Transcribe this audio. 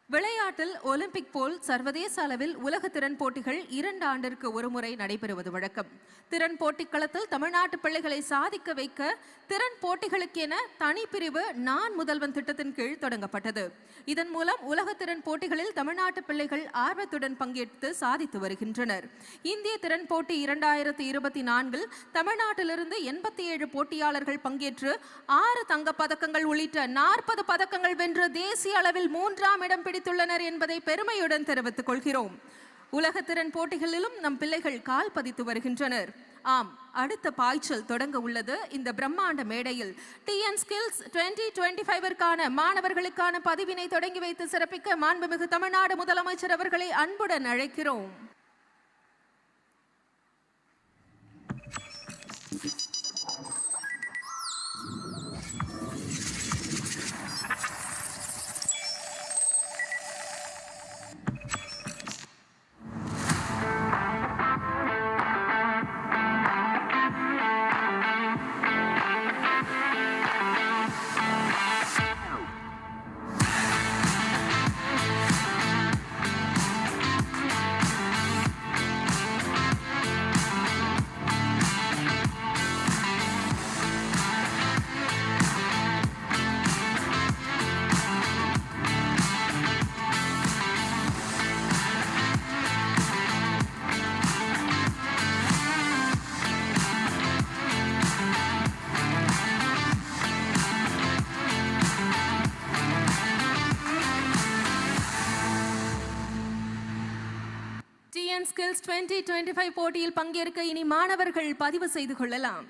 விளையாட்டில் ஒலிம்பிக் போல் சர்வதேச அளவில் உலக திறன் போட்டிகள் 2 ஆண்டிற்கு ஒருமுறை நடைபெறுவது வழக்கம். திறன் போட்டிக்களத்தில் தமிழ்நாட்டு பிள்ளைகளை சாதிக்க வைக்க திறன் போட்டிகளுக்கென தனிப்பிரிவு நான் முதல்வன் திட்டத்தின் கீழ் தொடங்கப்பட்டது. இதன் மூலம் உலக திறன் போட்டிகளில் தமிழ்நாட்டு பிள்ளைகள் ஆர்வத்துடன் பங்கேற்று சாதித்து வருகின்றனர். இந்திய திறன் போட்டி 2024 தமிழ்நாட்டிலிருந்து 87 போட்டியாளர்கள் பங்கேற்று 6 தங்கப் பதக்கங்கள் உள்ளிட்ட 40 பதக்கங்கள் வென்று தேசிய அளவில் 3ஆம் இடம் பிடித்துள்ளனர் என்பதை பெருமையுடன் தெரிவித்துக் கொள்கிறோம். உலக திறன் போட்டிகளிலும் நம் பிள்ளைகள் கால் பதித்து வருகின்றனர். ஆம், அடுத்த பாய்ச்சல் தொடங்க உள்ளது. இந்த பிரம்மாண்ட மேடையில் டிஎன் ஸ்கில்ஸ் 2025 மாணவர்களுக்கான பதிவினை தொடங்கி வைத்து சிறப்பிக்க மாண்புமிகு தமிழ்நாடு முதலமைச்சர் அவர்களை அன்புடன் அழைக்கிறோம். டிஎன் ஸ்கில்ஸ் 2025 போட்டியில் பங்கேற்க இனி மாணவர்கள் பதிவு செய்து கொள்ளலாம்.